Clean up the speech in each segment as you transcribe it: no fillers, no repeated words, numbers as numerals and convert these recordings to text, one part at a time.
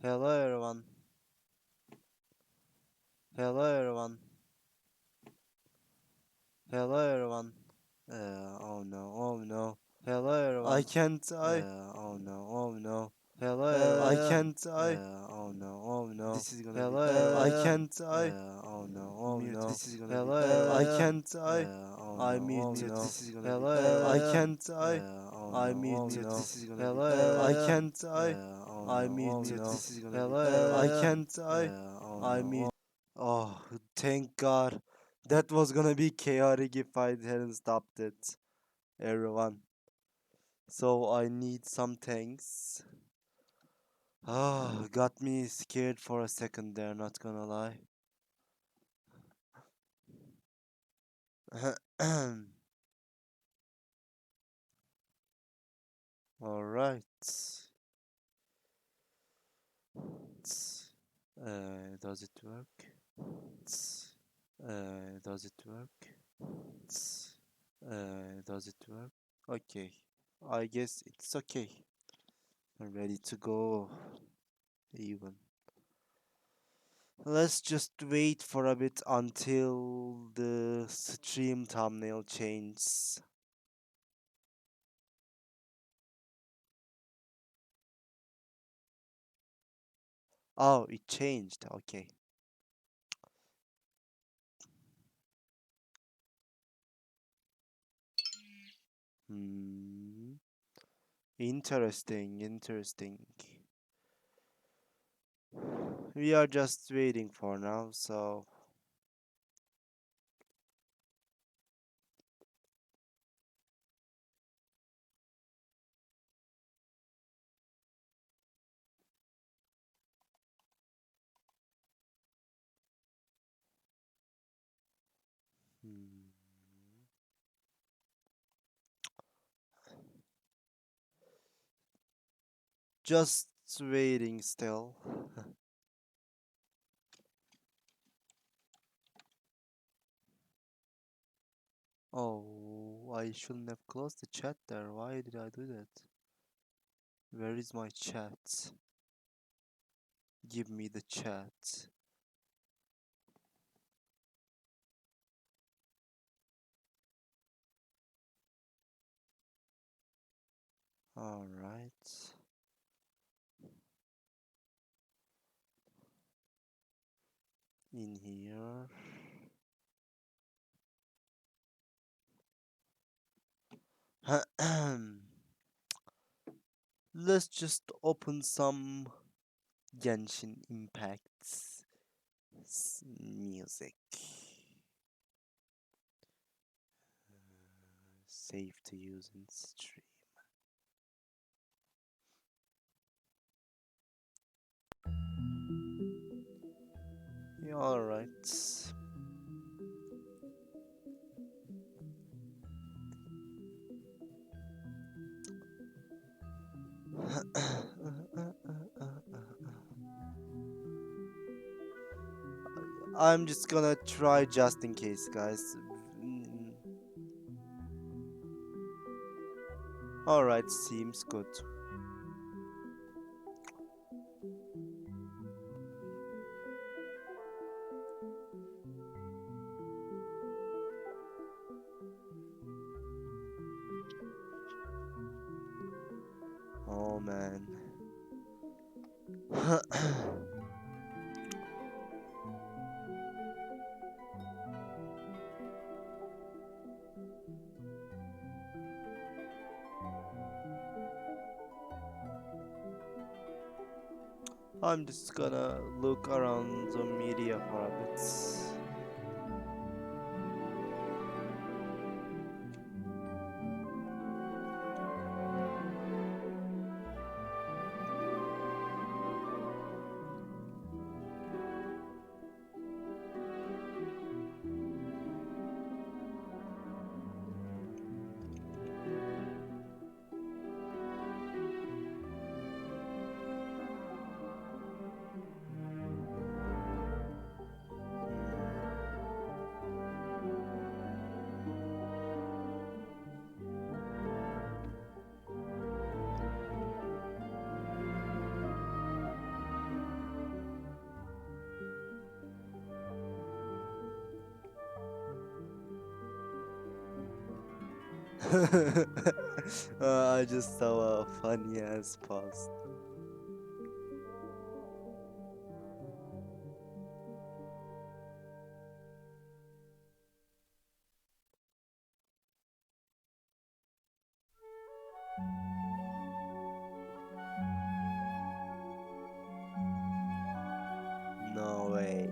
Hello everyone. Hello everyone. Hello everyone. Oh no, oh no. Hello everyone. I can't. Oh no, oh no. Hello everyone. I can't. Oh no, oh no. This is gonna hello, be. I can't. Oh no, oh mute. No. This is gonna hello, be. I can't. Oh I no, muted. Oh, no. This is gonna hello, be. I can't. Oh I no, muted. Oh, no. This is gonna hello, be. I can't. Oh I no, muted. Oh, this is gonna hello, be. I can't. Oh I no, muted. Oh, thank God. That was gonna be chaotic if I hadn't stopped it, everyone. So I need some tanks. Ah, got me scared for a second there, not gonna lie. Alright. Does it work? Does it work? Does it work? Okay. I guess it's okay. I'm ready to go. Even. Let's just wait for a bit until the stream thumbnail changes. Oh, it changed. Okay. Hmm. Interesting, interesting. We are just waiting for now, so hmm. Just waiting still. Oh, I shouldn't have closed the chat there. Why did I do that? Where is my chat? Give me the chat. Alright. In here. Let's just open some Genshin Impact's music. Safe to use in stream. Yeah, alright. I'm just gonna try just in case, guys. Alright, seems good. Oh man. I'm just gonna look around the media for a bit. I just saw a funny ass post. No way.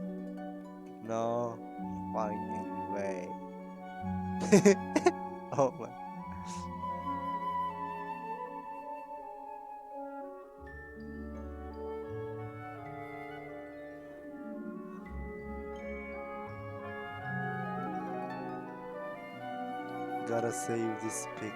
No fucking way. Oh my. Gotta save this pic.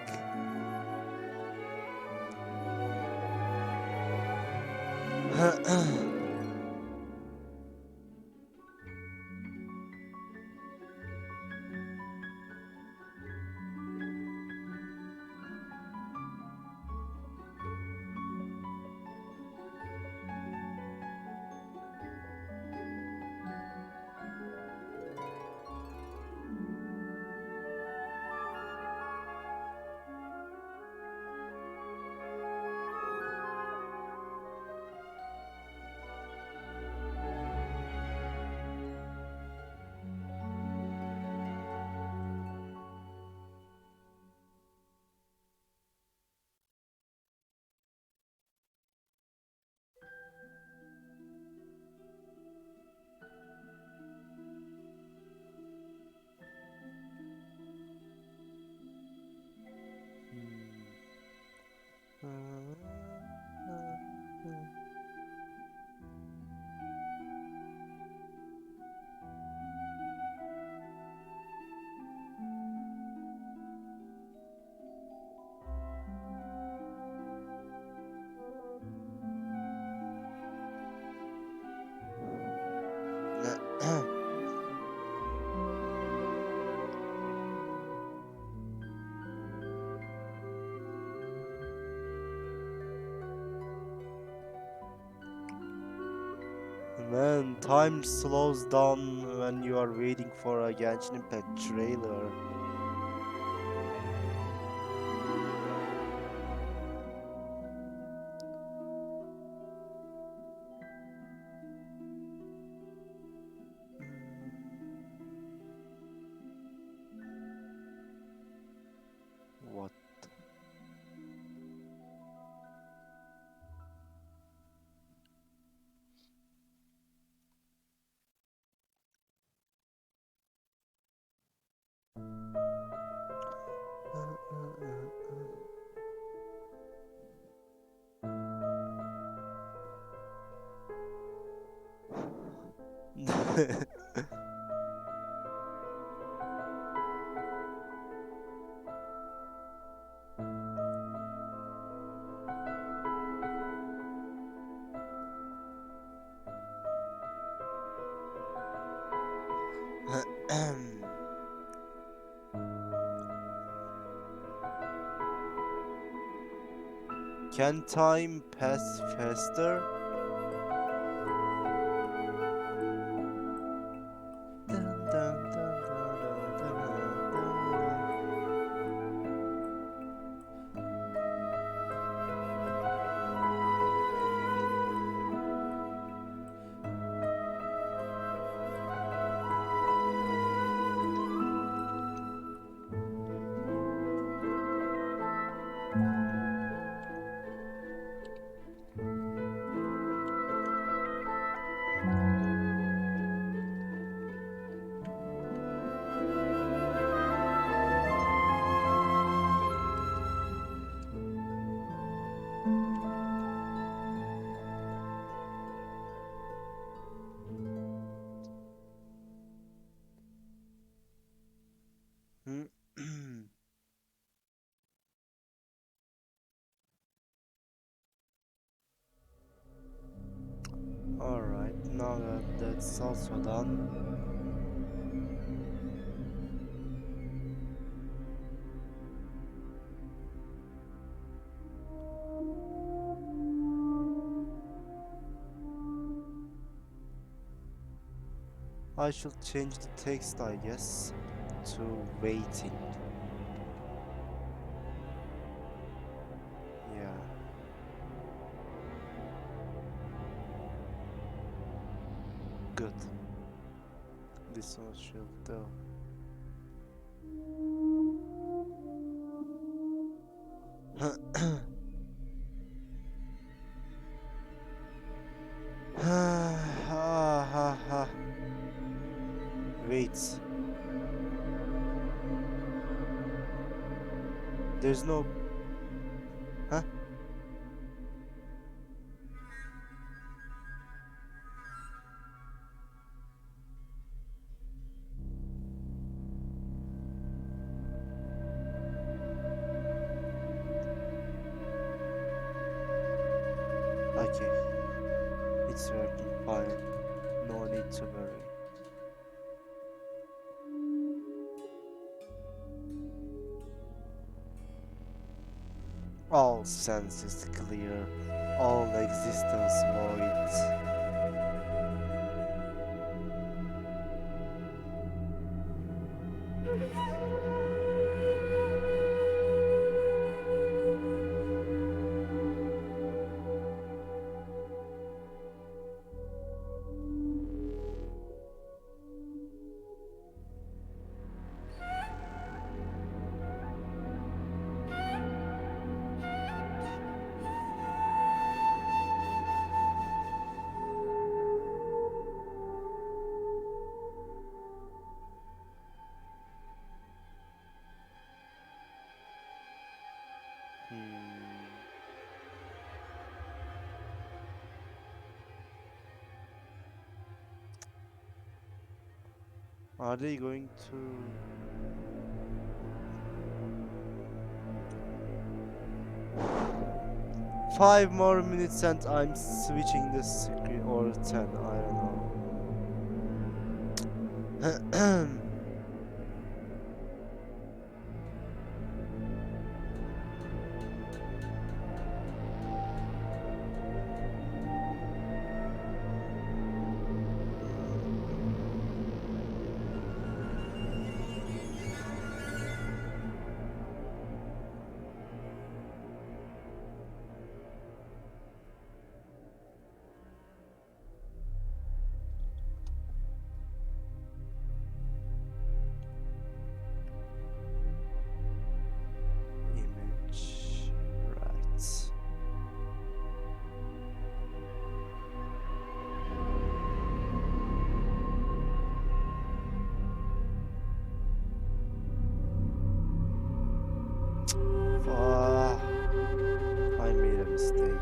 Man, time slows down when you are waiting for a Genshin Impact trailer. What? Can time pass faster? Alright, now that that's also done. I should change the text, I guess, to waiting. Good. This one should do. Wait. There's no. Huh? Okay. It's working fine. No need to worry. All senses clear. All existence void. Are they going to... 5 more minutes and I'm switching the screen, or 10, I don't know. Image, right. Ah, I made a mistake.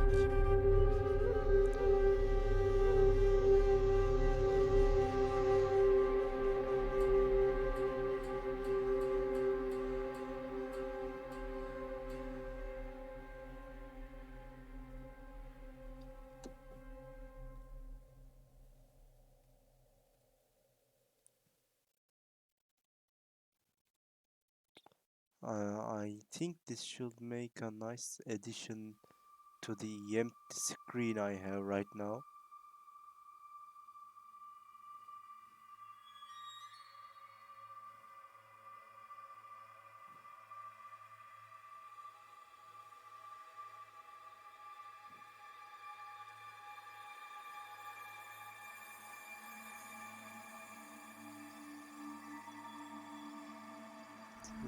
I think this should make a nice addition to the empty screen I have right now.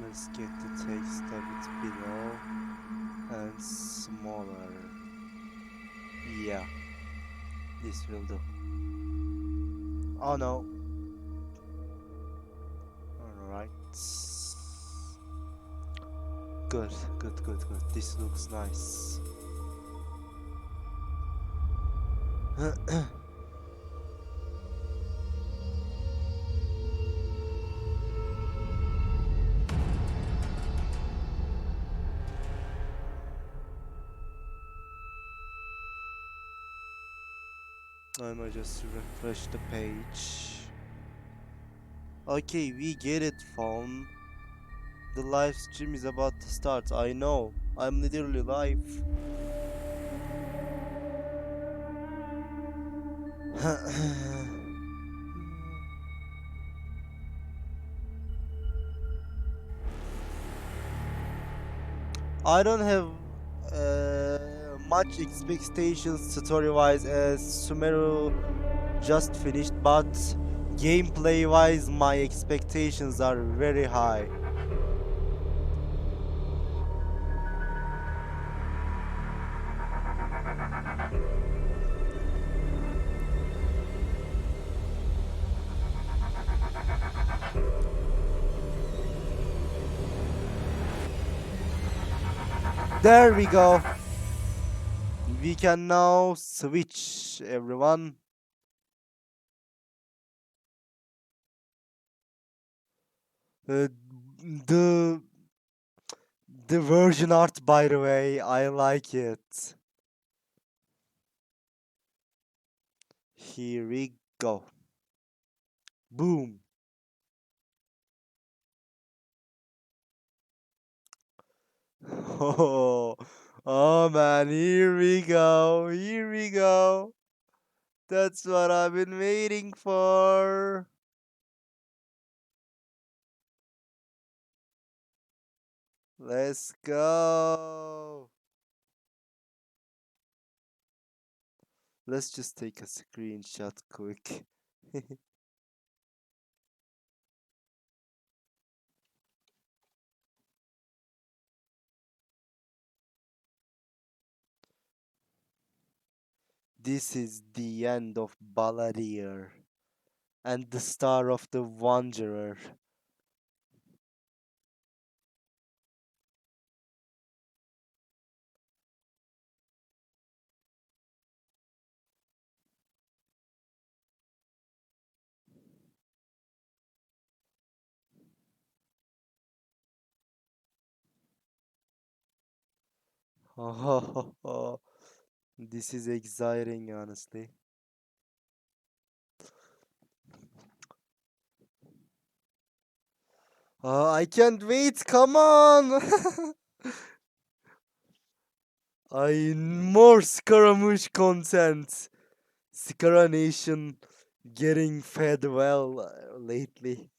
Let's get the text a bit below and smaller. Yeah, this will do. Oh no. Alright. Good, good, good, good. This looks nice. I might just refresh the page. Okay, we get it, phone. The live stream is about to start. I know. I'm literally live. I don't have much expectations story-wise as Sumeru just finished, but gameplay-wise, my expectations are very high. There we go. We can now switch, everyone. Uh, the the version art, by the way, I like it. Here we go. Boom. Oh, oh man, here we go. Here we go. That's what I've been waiting for. Let's go. Let's just take a screenshot quick. This is the end of Balladeer and the star of the Wanderer. Oh, this is exciting, honestly. I can't wait. Come on. I more Scaramouche content. Scara Nation getting fed well lately.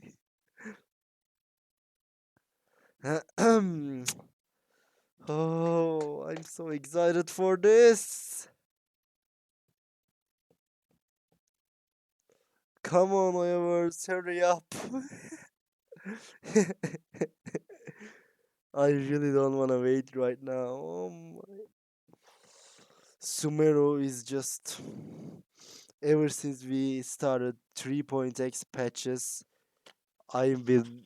Oh, I'm so excited for this. Come on, Evers, hurry up. I really don't want to wait right now. Oh my. Sumero is just. Ever since we started 3.x patches, I've been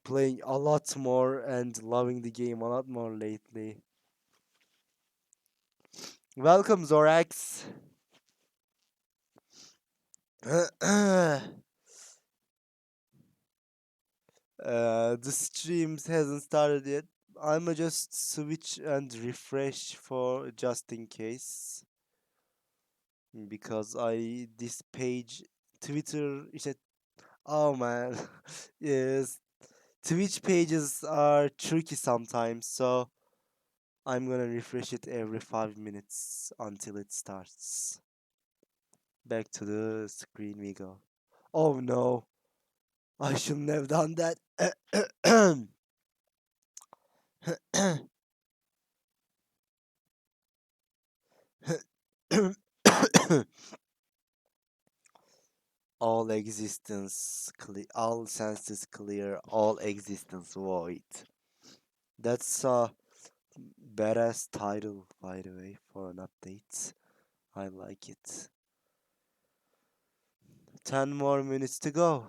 playing a lot more and loving the game a lot more lately. Welcome, Zorax. The streams hasn't started yet. I'ma just switch and refresh for just in case because I this page Twitter is a oh man yes Twitch pages are tricky sometimes, so I'm gonna refresh it every 5 minutes until it starts. Back to the screen we go. Oh no, I shouldn't have done that. All existence clear, all senses clear, all existence void. That's a badass title, by the way, for an update. I like it. 10 more minutes to go.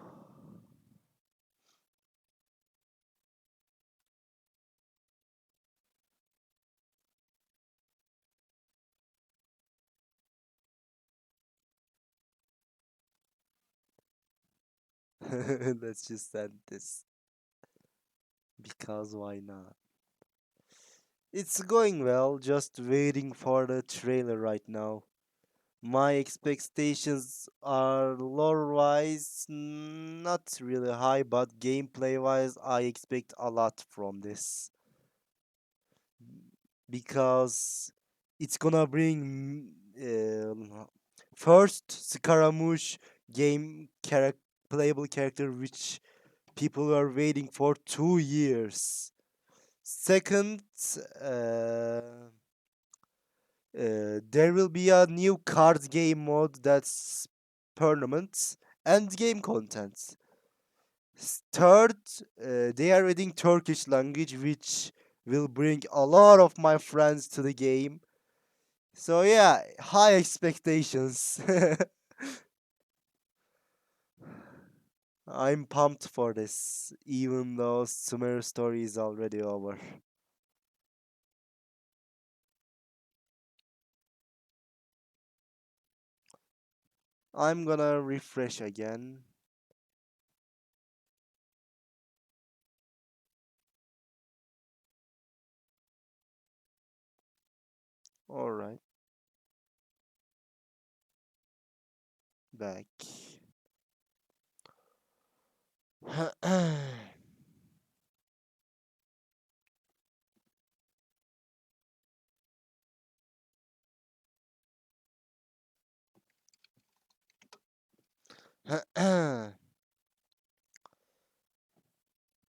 Let's just end this because why not? It's going well, just waiting for the trailer right now. My expectations are lore wise not really high, but gameplay wise, I expect a lot from this because it's gonna bring first Scaramouche game playable character which people are waiting for 2 years. Second, uh, There will be a new card game mode that's tournaments and game content. Third, they are adding Turkish language, which will bring a lot of my friends to the game. So yeah, high expectations. I'm pumped for this, even though Sumer story is already over. I'm gonna refresh again. Alright, back.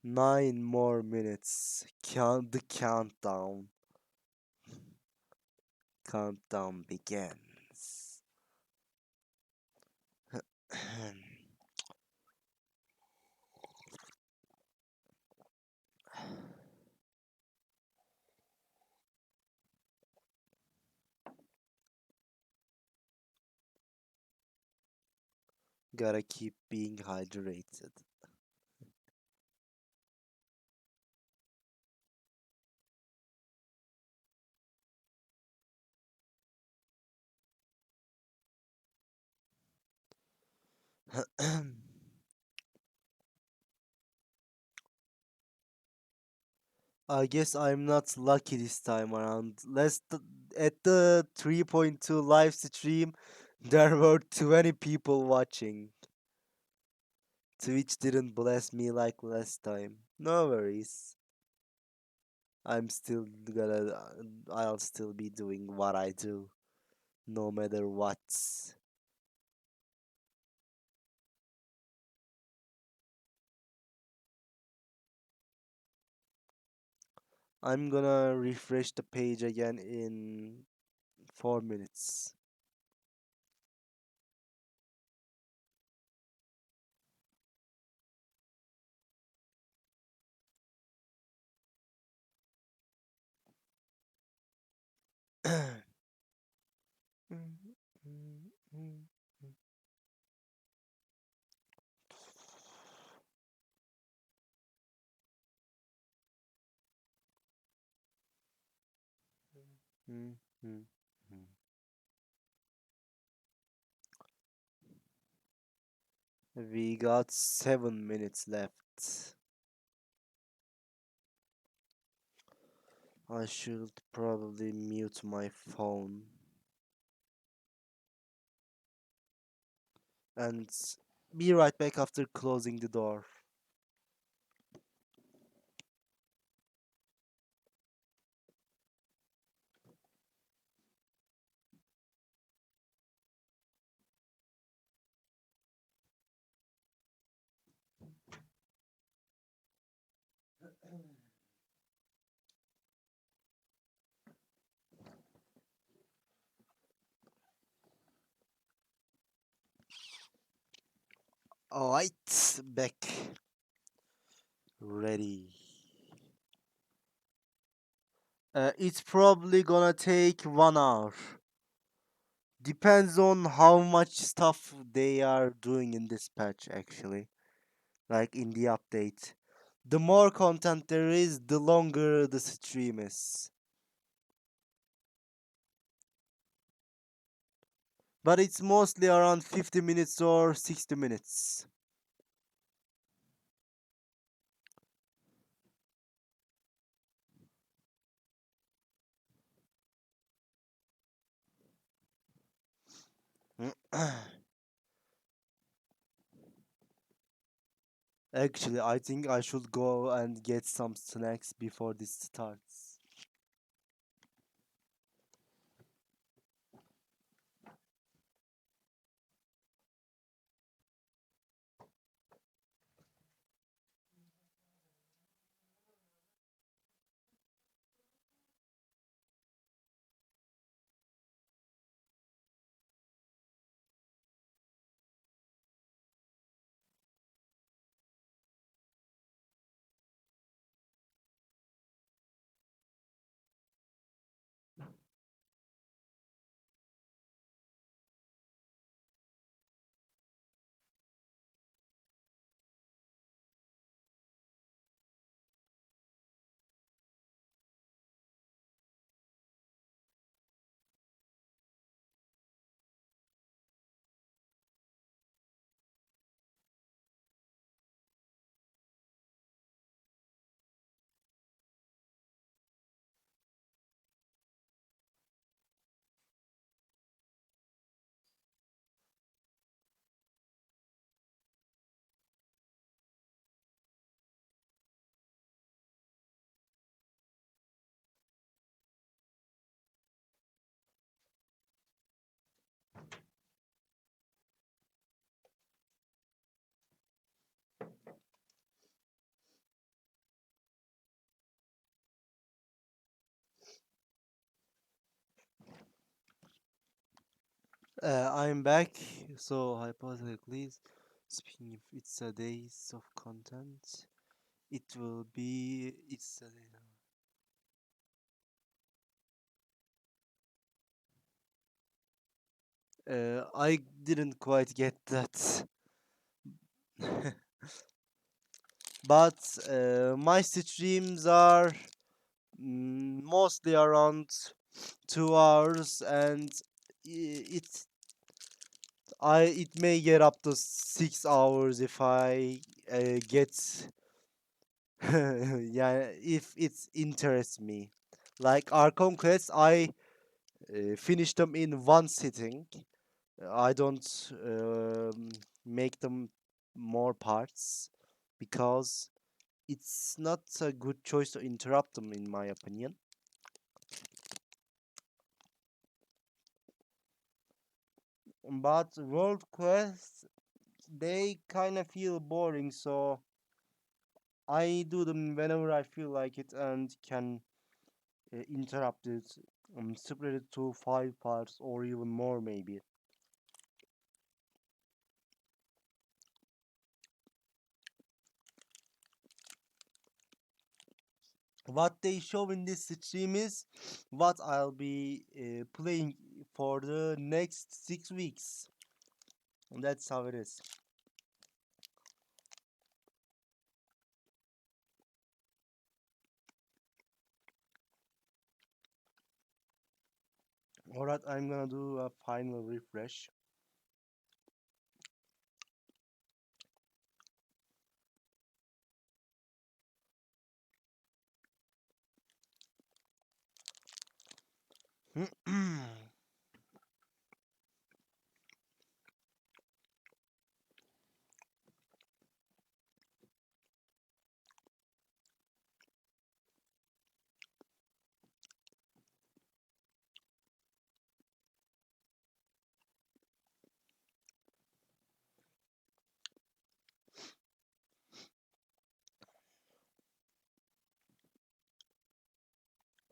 Nine more minutes. Count the countdown. Countdown begins. Gotta keep being hydrated. I guess I'm not lucky this time around. At the 3.2 live stream, there were 20 people watching. Twitch didn't bless me like last time. No worries. I'm still I'll still be doing what I do, no matter what. I'm gonna refresh the page again in 4 minutes. We got 7 minutes left. I should probably mute my phone and be right back after closing the door. Alright, back. Ready. It's probably gonna take 1 hour. Depends on how much stuff they are doing in this patch, actually. Like in the update. The more content there is, the longer the stream is. But it's mostly around 50 minutes or 60 minutes. Actually, I think I should go and get some snacks before this starts. I'm back. So hypothetically speaking, if it's a days of content, it will be it's. I didn't quite get that, but my streams are mostly around 2 hours, and it it may get up to 6 hours if I get yeah, if it interests me. Like our conquests, I finish them in one sitting. I don't make them more parts because it's not a good choice to interrupt them, in my opinion. But world quests, they kind of feel boring, so I do them whenever I feel like it and can interrupt it, split it to 5 parts or even more, maybe. What they show in this stream is what I'll be playing for the next 6 weeks. And that's how it is. Alright, I'm gonna do a final refresh.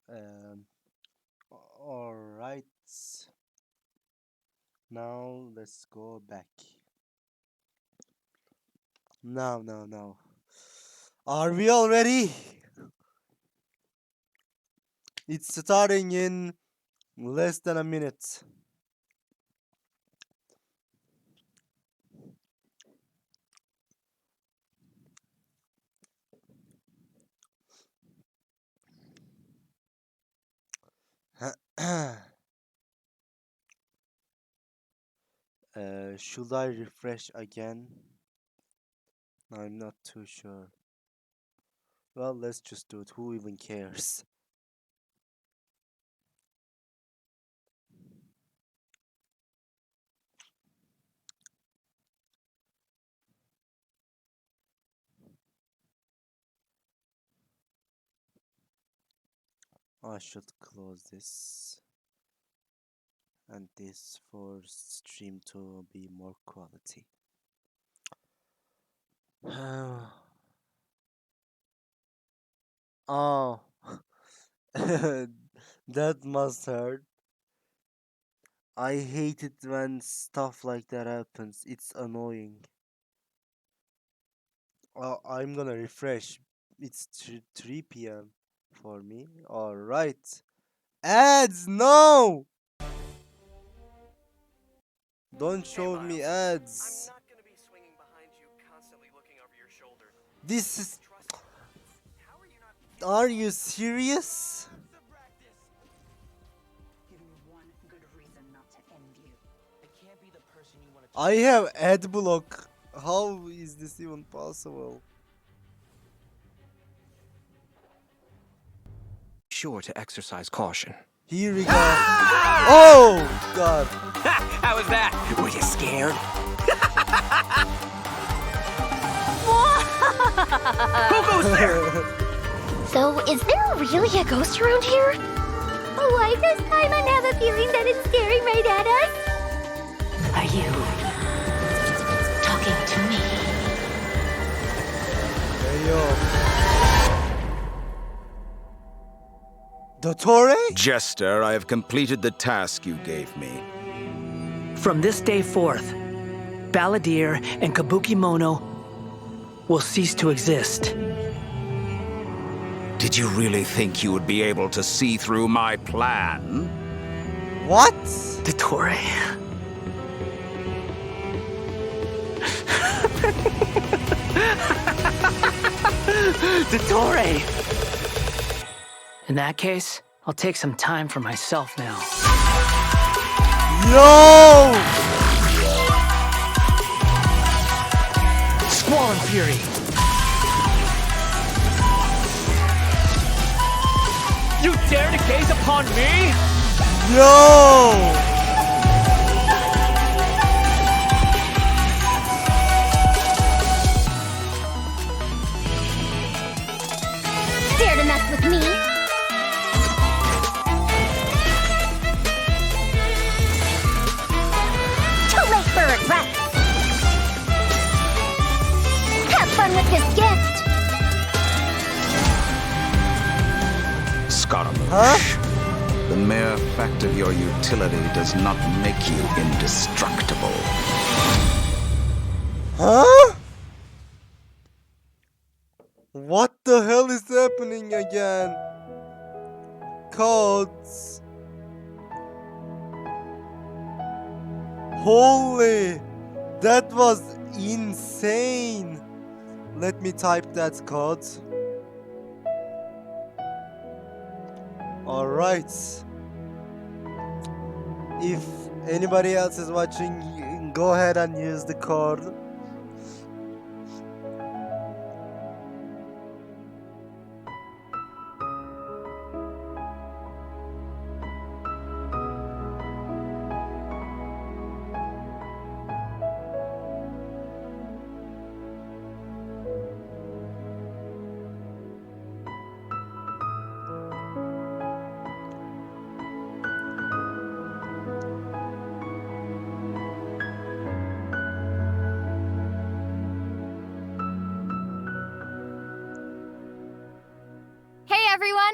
um, Alright, now let's go back. No. Are we all ready? It's starting in less than a minute. Should I refresh again? I'm not too sure. Well, let's just do it. Who even cares? I should close this and this for stream to be more quality. Oh, that must hurt. I hate it when stuff like that happens. It's annoying. I'm gonna refresh. It's 3 p.m. for me. Alright. Ads, no! Don't show me ads. This is. Are you serious? I have ad block. How is this even possible? Sure to exercise caution. Here we go. Oh God! How was that? Were you scared? Who goes there? So, is there really a ghost around here? Why this time I have a feeling that it's staring right at us? Are you talking to me? Hey yo. Dottore? Jester, I have completed the task you gave me. From this day forth, Balladeer and Kabukimono will cease to exist. Did you really think you would be able to see through my plan? What? Dottore. Dottore! In that case, I'll take some time for myself now. Yo! Squall and Fury! You dare to gaze upon me? Yo! Dare to mess with me? Too late for regrets. Have fun with this gift. SCARA. Huh? The mere fact of your utility does not make you indestructible. Huh? What the hell is happening again? Codes. Holy, that was insane. Let me type that code. Alright. If anybody else is watching, you can go ahead and use the code.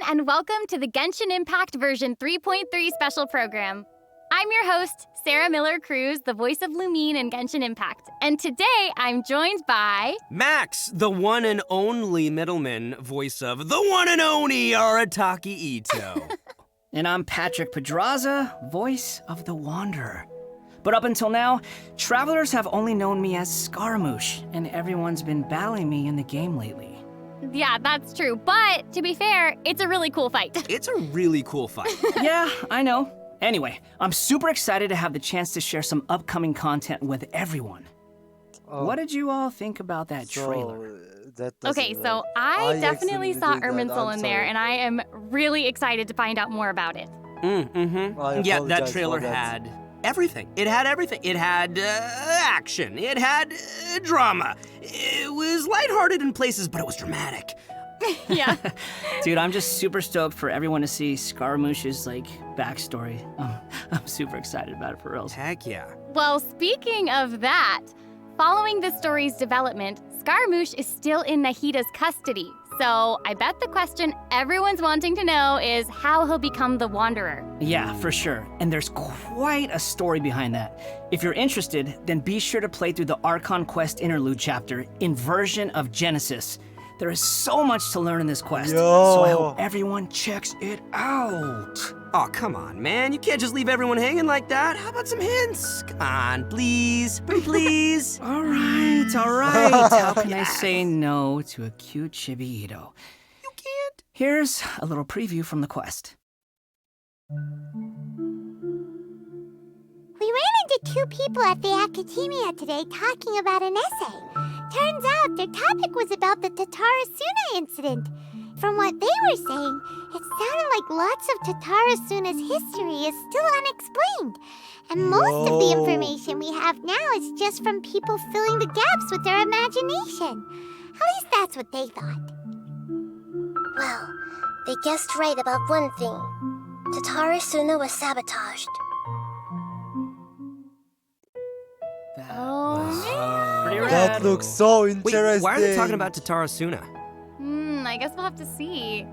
And welcome to the Genshin Impact version 3.3 special program. I'm your host, Sarah Miller-Cruz, the voice of Lumine in Genshin Impact. And today I'm joined by... Max, the one and only middleman, voice of the one and only Arataki Ito. And I'm Patrick Pedraza, voice of the Wanderer. But up until now, travelers have only known me as Scaramouche, and everyone's been battling me in the game lately. Yeah, that's true. But to be fair, it's a really cool fight. It's a really cool fight. Yeah, I know. Anyway, I'm super excited to have the chance to share some upcoming content with everyone. What did you all think about that trailer? Okay, so I definitely saw Irminsul in there, and I am really excited to find out more about it. Yeah, that trailer had everything. It had everything. It had action. It had drama. It was lighthearted in places, but it was dramatic. Yeah. Dude, I'm just super stoked for everyone to see Scaramouche's, backstory. I'm super excited about it, for reals. Heck yeah. Well, speaking of that, following the story's development, Scaramouche is still in Nahida's custody. So I bet the question everyone's wanting to know is how he'll become the Wanderer. Yeah, for sure. And there's quite a story behind that. If you're interested, then be sure to play through the Archon Quest Interlude chapter, Inversion of Genesis. There is so much to learn in this quest, so I hope everyone checks it out. Oh, come on, man. You can't just leave everyone hanging like that. How about some hints? Come on, please. Please. All right. How can I say no to a cute chibi Ito? You can't. Here's a little preview from the quest. We ran into two people at the Academia today talking about an essay. Turns out their topic was about the Tatarasuna incident. From what they were saying, it sounded like lots of Tatarasuna's history is still unexplained. And most of the information we have now is just from people filling the gaps with their imagination. At least that's what they thought. Well, they guessed right about one thing. Tatarasuna was sabotaged. Pretty rad. That looks so interesting. Wait, why are they talking about Tatarasuna? I guess we'll have to see.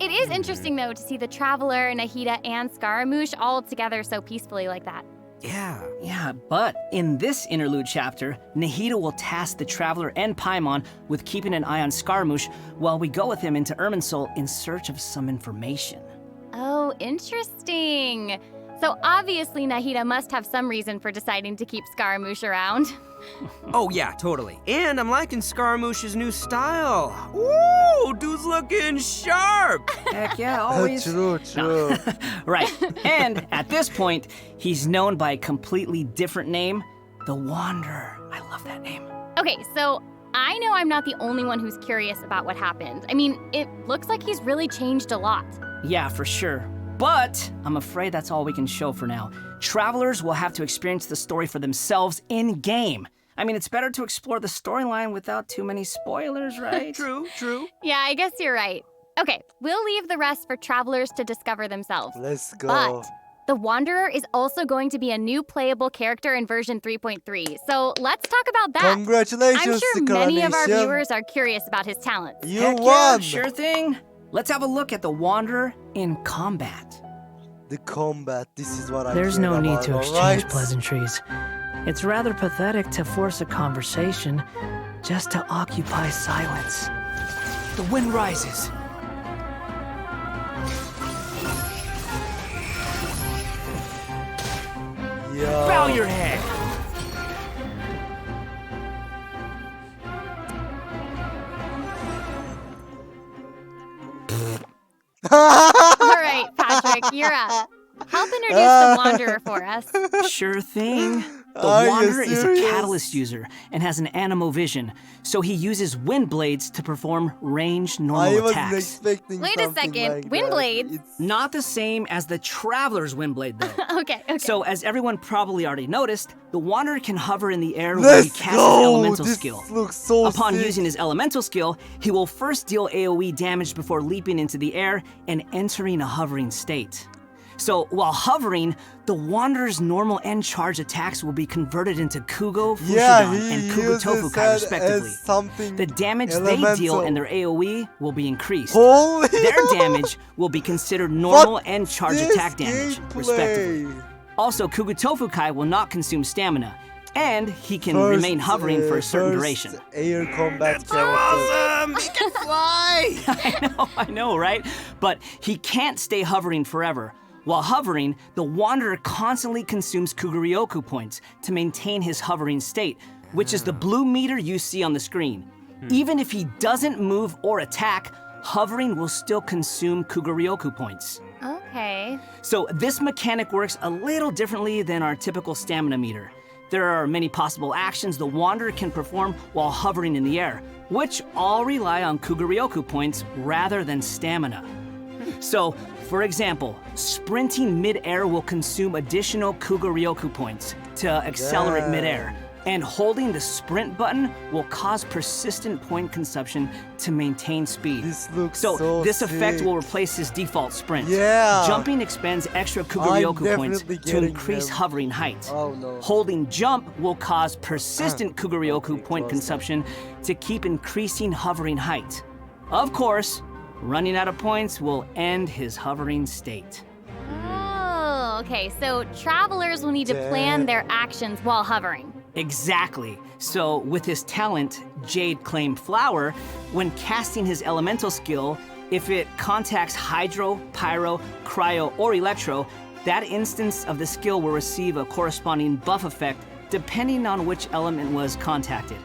It is interesting, though, to see the Traveler, Nahida, and Scaramouche all together so peacefully like that. Yeah. Yeah, but in this interlude chapter, Nahida will task the Traveler and Paimon with keeping an eye on Scaramouche while we go with him into Irminsul in search of some information. Oh, interesting. So obviously Nahida must have some reason for deciding to keep Scaramouche around. Oh, yeah, totally. And I'm liking Scaramouche's new style. Ooh, dude's looking sharp. Heck yeah, always. True. Right, and at this point, he's known by a completely different name, the Wanderer. I love that name. Okay, so I know I'm not the only one who's curious about what happened. I mean, it looks like he's really changed a lot. Yeah, for sure. But I'm afraid that's all we can show for now. Travelers will have to experience the story for themselves in-game. I mean, it's better to explore the storyline without too many spoilers, right? True. Yeah, I guess you're right. Okay, we'll leave the rest for travelers to discover themselves. Let's go. But the Wanderer is also going to be a new playable character in version 3.3. So let's talk about that. Congratulations, I'm sure SCARA many of our Nation. viewers are curious about his talents. You Heck won! yeah, sure thing. Let's have a look at the Wanderer in combat. The combat, this is what I There's care no need about, to exchange alright? pleasantries. It's rather pathetic to force a conversation just to occupy silence. The wind rises. Yo. Bow your head. All right, Patrick, you're up. Help introduce the Wanderer for us. Sure thing. The Are you Wanderer is a serious? catalyst user and has an animo vision, so he uses wind blades to perform ranged I normal wasn't attacks. expecting Wait a something second, like wind that. blades? It's- Not the same as the Traveler's wind blade, though. Okay. So, as everyone probably already noticed, the Wanderer can hover in the air when he Let's casts his go! elemental This skill. looks so Upon sick. using his elemental skill, he will first deal AoE damage before leaping into the air and entering a hovering state. So, while hovering, the Wanderer's normal and charge attacks will be converted into Kugo, Fushidon, Yeah, and he Kugo uses Tofukai, that respectively. as something The damage they deal elemental. and their AoE will be increased. Holy Their damage will be considered normal and charge this attack damage, gameplay? respectively. Also, Kugo Tofukai will not consume stamina, and he can First, remain hovering for a certain first duration. Air combat character. Awesome! He can fly! I know, right? But he can't stay hovering forever. While hovering, the Wanderer constantly consumes Kuguryoku points to maintain his hovering state, which is the blue meter you see on the screen. Even if he doesn't move or attack, hovering will still consume Kuguryoku points. Okay. So this mechanic works a little differently than our typical stamina meter. There are many possible actions the Wanderer can perform while hovering in the air, which all rely on Kuguryoku points rather than stamina. So, for example, sprinting mid-air will consume additional Kuguryoku points to accelerate Damn. mid-air, and holding the sprint button will cause persistent point consumption to maintain speed. This looks so this effect sick. will replace his default sprint. Yeah. Jumping expends extra Kuguryoku points definitely to getting increase them. hovering height. Oh no. Holding jump will cause persistent Kuguryoku point consumption to keep increasing hovering height. Of course, running out of points will end his hovering state. Oh, okay. So travelers will need to plan their actions while hovering. Exactly. So, with his talent, Jade Claim Flower, when casting his elemental skill, if it contacts Hydro, Pyro, Cryo, or Electro, that instance of the skill will receive a corresponding buff effect depending on which element was contacted.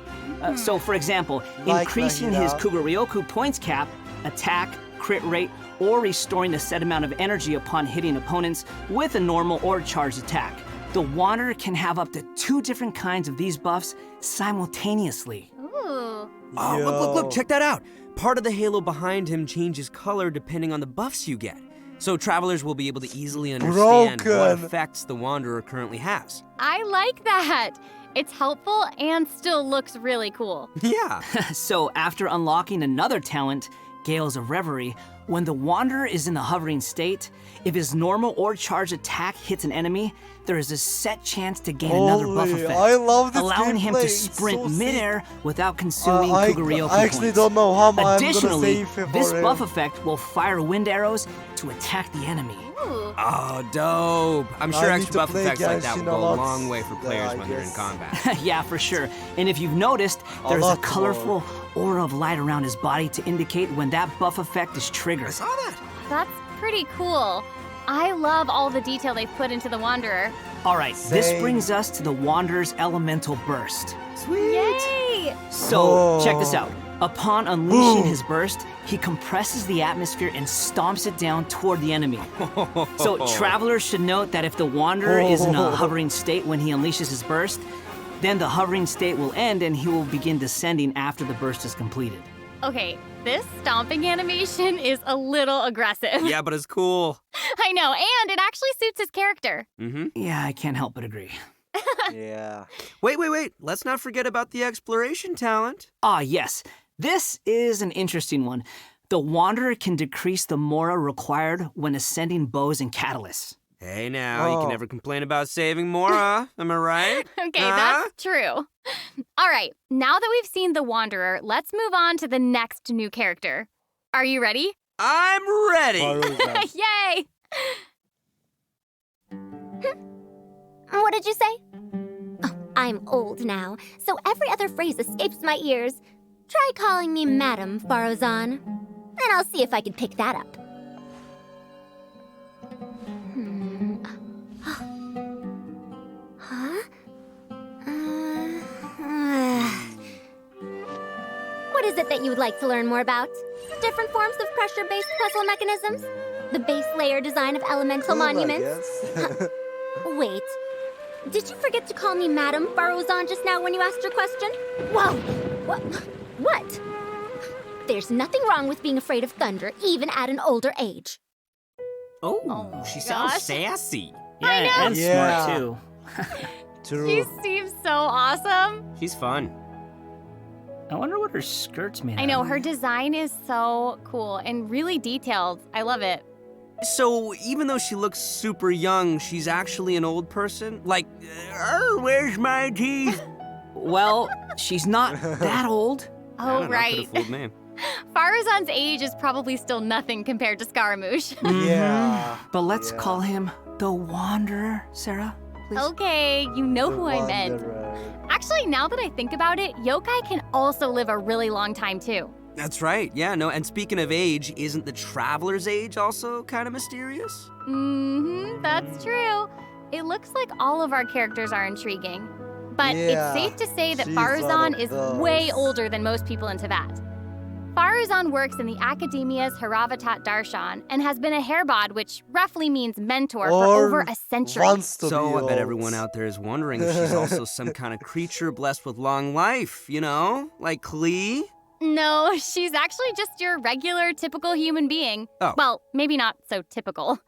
So, for example, Like increasing his Nahida. Kuguryoku points cap, attack, crit rate, or restoring a set amount of energy upon hitting opponents with a normal or charged attack. The Wanderer can have up to 2 different kinds of these buffs simultaneously. Ooh. Oh, look, check that out. Part of the halo behind him changes color depending on the buffs you get. So travelers will be able to easily understand what Broken. effects the Wanderer currently has. I like that. It's helpful and still looks really cool. Yeah. So after unlocking another talent, Gales of Reverie, When the Wanderer is in the hovering state, if his normal or charged attack hits an enemy, there is a set chance to gain another buff effect, I love this allowing him gameplay. to It's sprint so midair without consuming I Kuguryoku actually points. don't know how I'm gonna Additionally, save him this for buff him. effect will fire wind arrows to attack the enemy. Ooh. Oh, dope. I'm sure I need extra to buff play effects like that Genshin will a go a lot. long way for players I when they're in guess. combat. Yeah, for sure. And if you've noticed, there's a lot colorful aura of light around his body to indicate when that buff effect is triggered. I saw that. That's pretty cool. I love all the detail they've put into the Wanderer. All right, this Same. brings us to the Wanderer's elemental burst. Yay! So, check this Oh. out. Upon unleashing his burst, he compresses the atmosphere and stomps it down toward the enemy. So, travelers should note that if the Wanderer is in a hovering state when he unleashes his burst, then the hovering state will end and he will begin descending after the burst is completed. Okay, this stomping animation is a little aggressive. Yeah, but it's cool. I know, and it actually suits his character. Mm-hmm. Yeah, I can't help but agree. Yeah. Wait. Let's not forget about the exploration talent. Ah, yes. This is an interesting one. The Wanderer can decrease the mora required when ascending bows and catalysts. Hey, now, you Oh. can never complain about saving Mora. Am I right? Okay, Huh? that's true. All right, now that we've seen the Wanderer, let's move on to the next new character. Are you ready? I'm ready. Yay! What did you say? Oh, I'm old now, so every other phrase escapes my ears. Try calling me Madam Farozan, and I'll see if I can pick that up. Huh? What is it that you would like to learn more about? Different forms of pressure-based puzzle mechanisms? The base layer design of elemental monuments? Wait, did you forget to call me Madam Farozan just now when you asked your question? Whoa! What? There's nothing wrong with being afraid of thunder, even at an older age. Oh, she sounds gosh. sassy. Yeah, I know. and Yeah. smart too. True. She seems so awesome. She's fun. I wonder what her skirt's made I out know, of. her design is so cool and really detailed. I love it. So, even though she looks super young, she's actually an old person? Like, where's my teeth? Well, she's not that old. I Oh, don't know, right. could've fooled me. Faruzan's age is probably still nothing compared to Scaramouche. Yeah. But let's Yeah. call him the Wanderer, Sarah. Please. Okay, you know The who I meant. Wanderer. Actually, now that I think about it, yokai can also live a really long time too. That's right, yeah, no, and speaking of age, isn't the Traveler's age also kind of mysterious? Mm-hmm, that's true. It looks like all of our characters are intriguing. But Yeah, it's safe to say that she's one Faruzan of is those. way older than most people in Teyvat. Faruzan works in the Academia's Haravatat Darshan and has been a hairbod, which roughly means mentor, for Or over a century. Wants to So be I bet old. everyone out there is wondering if she's also some kind of creature blessed with long life, you know? Like Klee? No, she's actually just your regular, typical human being. Oh. Well, maybe not so typical.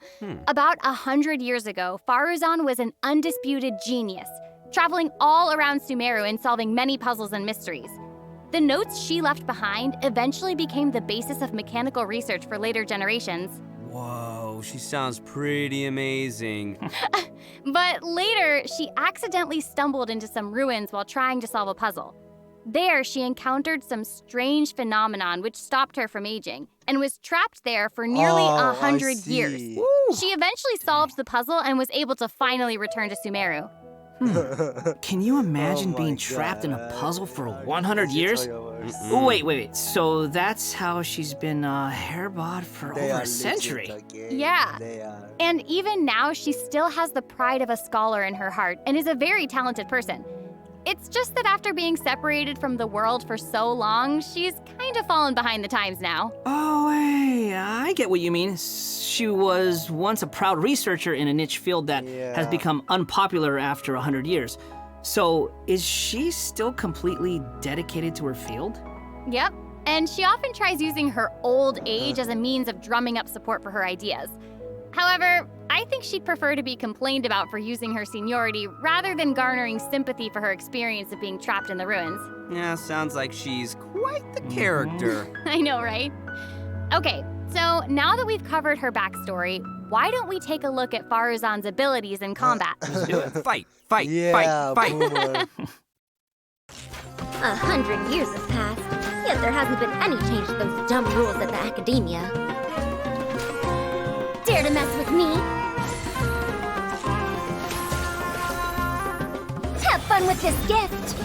About 100 years ago, Faruzan was an undisputed genius, traveling all around Sumeru and solving many puzzles and mysteries. The notes she left behind eventually became the basis of mechanical research for later generations. Whoa, she sounds pretty amazing. But later, she accidentally stumbled into some ruins while trying to solve a puzzle. There, she encountered some strange phenomenon which stopped her from aging, and was trapped there for nearly Oh, I 100 see. years. She eventually solved the puzzle and was able to finally return to Sumeru. Can you imagine Oh being my trapped in a God. puzzle for 100 years? Oh, wait. So that's how she's been hairbod for They over are a century. legit, okay? Yeah. They are. And even now, she still has the pride of a scholar in her heart and is a very talented person. It's just that after being separated from the world for so long, she's kind of fallen behind the times now. Oh, hey, I get what you mean. She was once a proud researcher in a niche field that has Yeah. become unpopular after 100 years. So, is she still completely dedicated to her field? Yep. And she often tries using her old age as a means of drumming up support for her ideas. However, I think she'd prefer to be complained about for using her seniority rather than garnering sympathy for her experience of being trapped in the ruins. Yeah, sounds like she's quite the character. I know, right? Okay, So now that we've covered her backstory, why don't we take a look at Faruzan's abilities in combat? Let's do it. Fight, fight, Yeah, fight, fight. boomer. 100 years have passed, yet there hasn't been any change to those dumb rules at the academia. Dare to mess with me? Have fun with this gift!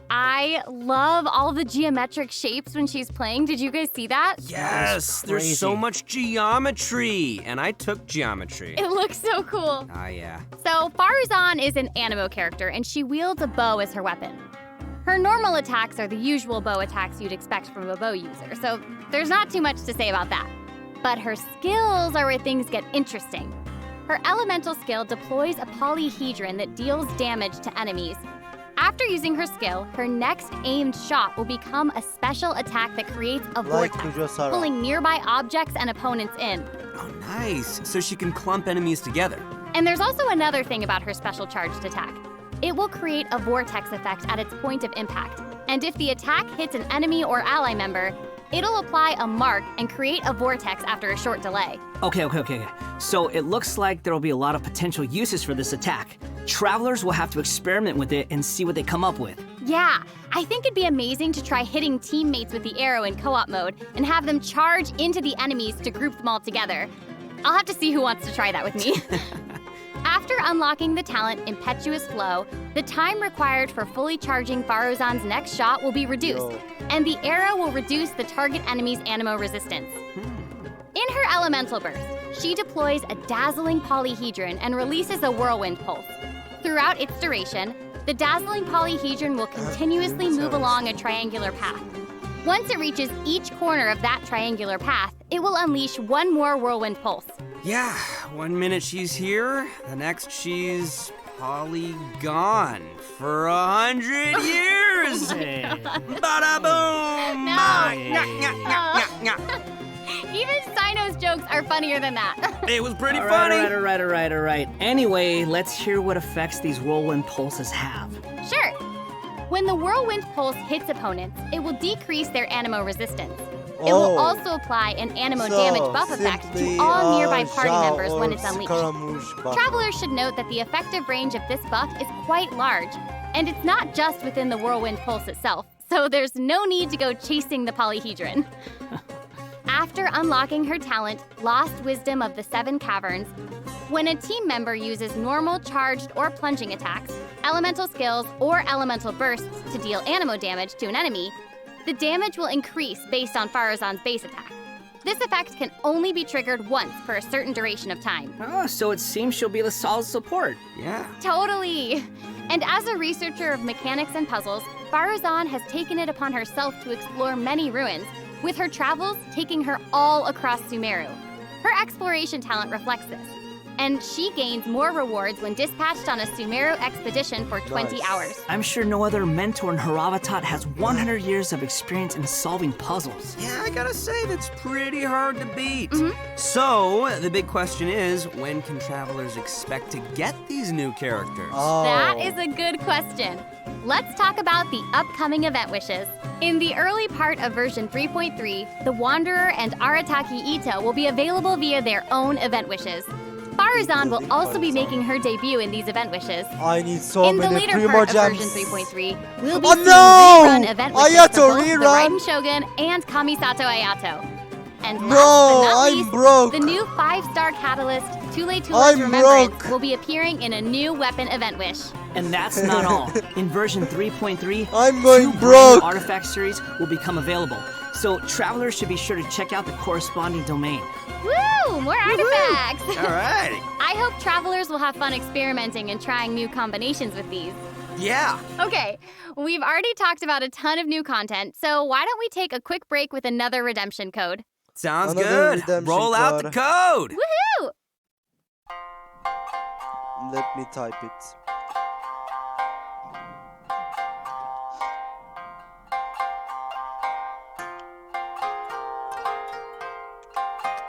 I love all the geometric shapes when she's playing. Did you guys see that? Yes, crazy. there's so much geometry, and I took geometry. It looks so cool. Ah, yeah. So Faruzan is an animo character, and she wields a bow as her weapon. Her normal attacks are the usual bow attacks you'd expect from a bow user, so there's not too much to say about that. But her skills are where things get interesting. Her elemental skill deploys a polyhedron that deals damage to enemies. After using her skill, her next aimed shot will become a special attack that creates a Like vortex, Kujosara. pulling nearby objects and opponents in. Oh, nice. So she can clump enemies together. And there's also another thing about her special charged attack. It will create a vortex effect at its point of impact. And if the attack hits an enemy or ally member, it'll apply a mark and create a vortex after a short delay. Okay. So it looks like there will be a lot of potential uses for this attack. Travelers will have to experiment with it and see what they come up with. Yeah, I think it'd be amazing to try hitting teammates with the arrow in co-op mode and have them charge into the enemies to group them all together. I'll have to see who wants to try that with me. After unlocking the talent Impetuous Flow, the time required for fully charging Faruzan's next shot will be reduced, and the arrow will reduce the target enemy's animo resistance. In her elemental burst, she deploys a dazzling polyhedron and releases a whirlwind pulse. Throughout its duration, the dazzling polyhedron will continuously move along a triangular path. Once it reaches each corner of that triangular path, it will unleash one more whirlwind pulse. Yeah, 1 minute she's here, the next she's gone for 100 years. Bada boom! Even Sino's jokes are funnier than that. It was pretty All funny. right. Anyway, let's hear what effects these whirlwind pulses have. Sure. When the whirlwind pulse hits opponents, it will decrease their animo resistance. It will also apply an animo damage buff effect to all nearby party members when it's unleashed. Travelers should note that the effective range of this buff is quite large, and it's not just within the whirlwind pulse itself, so there's no need to go chasing the polyhedron. After unlocking her talent, Lost Wisdom of the Seven Caverns, when a team member uses normal, charged, or plunging attacks, elemental skills, or elemental bursts to deal animo damage to an enemy, the damage will increase based on Faruzan's base attack. This effect can only be triggered once for a certain duration of time. Oh, so it seems she'll be the solid support. Yeah. Totally! And as a researcher of mechanics and puzzles, Faruzan has taken it upon herself to explore many ruins, with her travels taking her all across Sumeru. Her exploration talent reflects this, and she gains more rewards when dispatched on a Sumeru expedition for 20 hours. I'm sure no other mentor in Haravatat has 100 years of experience in solving puzzles. Yeah, I gotta say, that's pretty hard to beat. So, the big question is, when can travelers expect to get these new characters? That is a good question. Let's talk about the upcoming event wishes. In the early part of version 3.3, the Wanderer and Arataki Ito will be available via their own event wishes. Faruzan will also be making her debut in these event wishes. I need so In the many later primo part of gems. version 3.3, we'll be Oh, seeing no! rerun event wishes Ayato for both the rerun? Raiden Shogun and Kamisato Ayato. And No, last but not I'm least, broke. the new 5-star catalyst, Tule Tule's I'm Remembrance, broke. will be appearing in a new weapon event wish. And that's not all. In version 3.3, I'm going two brand broke. new artifact series will become available. So travelers should be sure to check out the corresponding domain. Woo! More artifacts! All right. I hope travelers will have fun experimenting and trying new combinations with these. Yeah. Okay, we've already talked about a ton of new content, so why don't we take a quick break with another redemption code? Sounds Another good. redemption Roll out the code. Woohoo! Let me type it.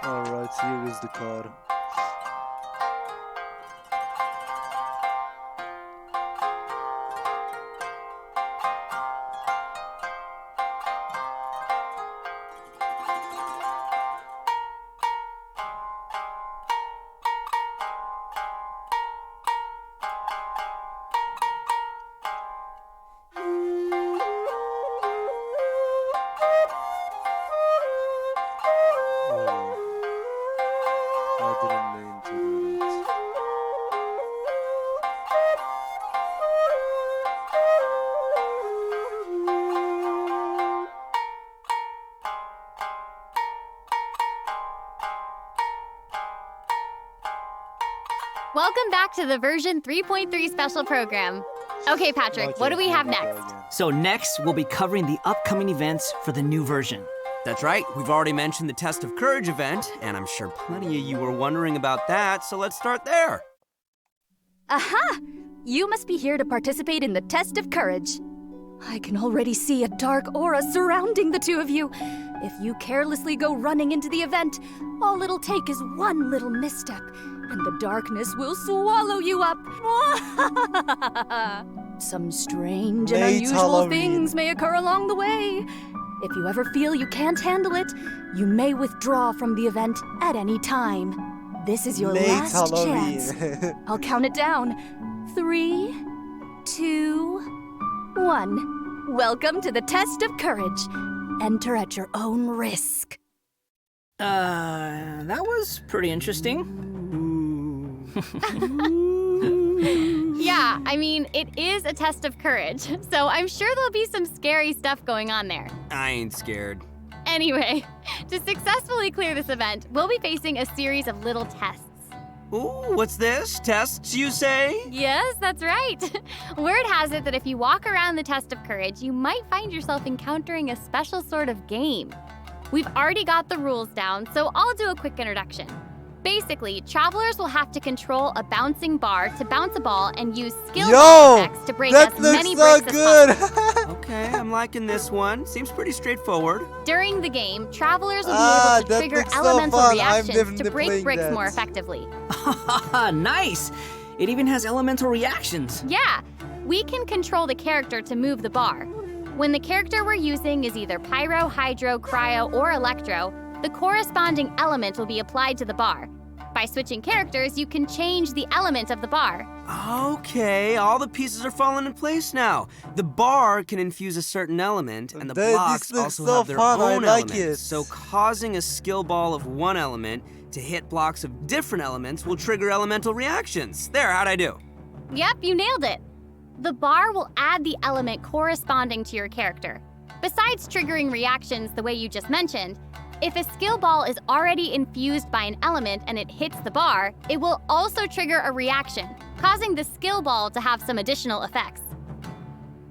Alright, here is the code. Welcome back to the version 3.3 special program. Okay, Patrick, what do we have next? So next, we'll be covering the upcoming events for the new version. That's right, we've already mentioned the Test of Courage event, and I'm sure plenty of you were wondering about that, so let's start there. Aha! You must be here to participate in the Test of Courage. I can already see a dark aura surrounding the two of you. If you carelessly go running into the event, all it'll take is one little misstep, and the darkness will swallow you up. Some strange and unusual things may occur along the way. If you ever feel you can't handle it, you may withdraw from the event at any time. This is your last chance. I'll count it down. 3, 2, 1. Welcome to the Test of Courage. Enter at your own risk. That was pretty interesting. Yeah, I mean, it is a test of courage, so I'm sure there'll be some scary stuff going on there. I ain't scared. Anyway, to successfully clear this event, we'll be facing a series of little tests. Ooh, what's this? Tests, you say? Yes, that's right. Word has it that if you walk around the test of courage, you might find yourself encountering a special sort of game. We've already got the rules down, so I'll do a quick introduction. Basically, travelers will have to control a bouncing bar to bounce a ball and use skill effects to break as many bricks as possible. Okay, I'm liking this one. Seems pretty straightforward. During the game, travelers will be able to trigger elemental reactions to break bricks more effectively. Nice! It even has elemental reactions. Yeah, we can control the character to move the bar. When the character we're using is either pyro, hydro, cryo, or electro, the corresponding element will be applied to the bar. By switching characters, you can change the element of the bar. Okay, all the pieces are falling in place now. The bar can infuse a certain element, and the blocks also have their own elements. So causing a skill ball of one element to hit blocks of different elements will trigger elemental reactions. There, how'd I do? Yep, you nailed it. The bar will add the element corresponding to your character. Besides triggering reactions the way you just mentioned, if a skill ball is already infused by an element and it hits the bar, it will also trigger a reaction, causing the skill ball to have some additional effects.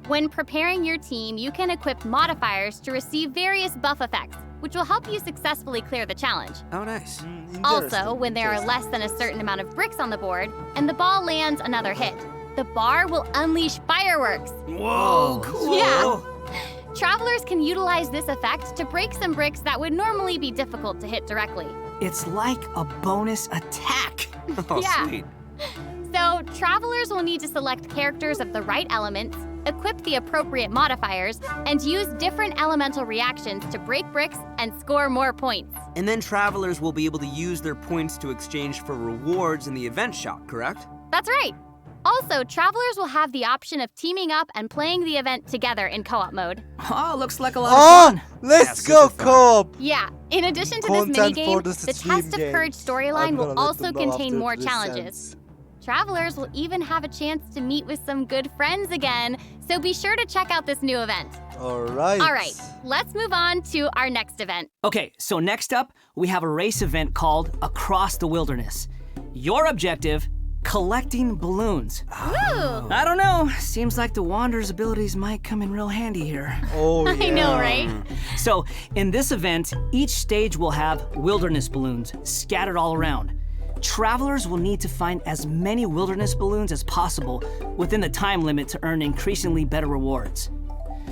When preparing your team, you can equip modifiers to receive various buff effects, which will help you successfully clear the challenge. Oh, nice. Also, when there are less than a certain amount of bricks on the board, and the ball lands another hit, the bar will unleash fireworks. Whoa, cool. Yeah. Travelers can utilize this effect to break some bricks that would normally be difficult to hit directly. It's like a bonus attack. Oh, yeah. Sweet. So, travelers will need to select characters of the right elements, equip the appropriate modifiers, and use different elemental reactions to break bricks and score more points. And then travelers will be able to use their points to exchange for rewards in the event shop, correct? That's right. Also, travelers will have the option of teaming up and playing the event together in co-op mode. Oh, looks like a lot of fun. Let's go co-op! Yeah, in addition to this minigame, the Test of Courage storyline will also contain more challenges. Travelers will even have a chance to meet with some good friends again, so be sure to check out this new event. All right, let's move on to our next event. Okay, so next up, we have a race event called Across the Wilderness. Your objective, collecting balloons. Ooh. I don't know, seems like the Wanderer's abilities might come in real handy here. Oh, yeah. I know, right? So, in this event, each stage will have wilderness balloons scattered all around. Travelers will need to find as many wilderness balloons as possible within the time limit to earn increasingly better rewards.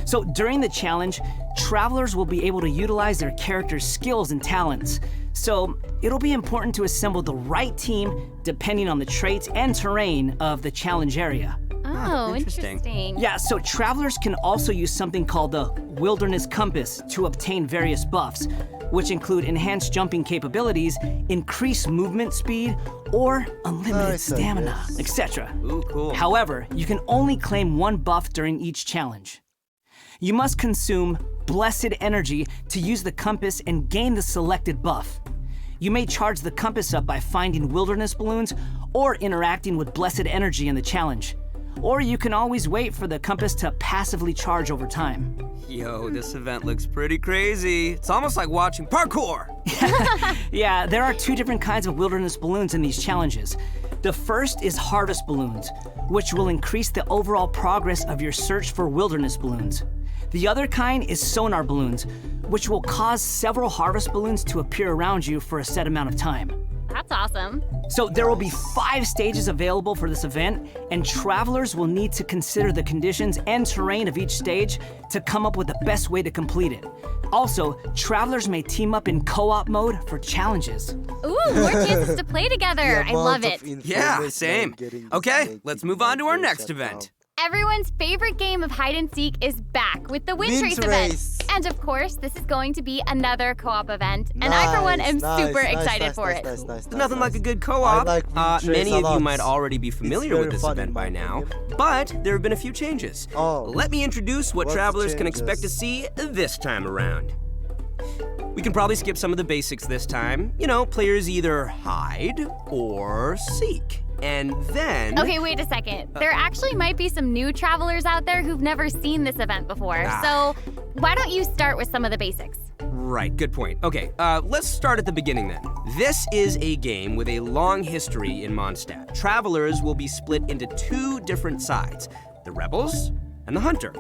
So during the challenge, travelers will be able to utilize their character's skills and talents. So it'll be important to assemble the right team depending on the traits and terrain of the challenge area. Oh, interesting. Yeah, so travelers can also use something called the Wilderness Compass to obtain various buffs, which include enhanced jumping capabilities, increased movement speed, or unlimited stamina, etc. Ooh, cool. However, you can only claim one buff during each challenge. You must consume Blessed Energy to use the compass and gain the selected buff. You may charge the compass up by finding wilderness balloons or interacting with Blessed Energy in the challenge. Or you can always wait for the compass to passively charge over time. Yo, this event looks pretty crazy. It's almost like watching parkour. Yeah, there are two different kinds of wilderness balloons in these challenges. The first is harvest balloons, which will increase the overall progress of your search for wilderness balloons. The other kind is sonar balloons, which will cause several harvest balloons to appear around you for a set amount of time. That's awesome. So there will be 5 stages available for this event, and travelers will need to consider the conditions and terrain of each stage to come up with the best way to complete it. Also, travelers may team up in co-op mode for challenges. Ooh, more chances to play together. I love it. Yeah, same. Okay, let's move on to our next event. Everyone's favorite game of hide and seek is back with the Wind Race event. And of course, this is going to be another co-op event, and I, for one, am super excited for it. There's nothing like a good co-op. Many of you might already be familiar with this event by now, but there have been a few changes. Let me introduce what travelers can expect to see this time around. We can probably skip some of the basics this time. You know, players either hide or seek. And then... Okay, wait a second. There actually might be some new travelers out there who've never seen this event before. So why don't you start with some of the basics? Right, good point. Okay, let's start at the beginning then. This is a game with a long history in Mondstadt. Travelers will be split into 2 different sides, the Rebels and the Hunter.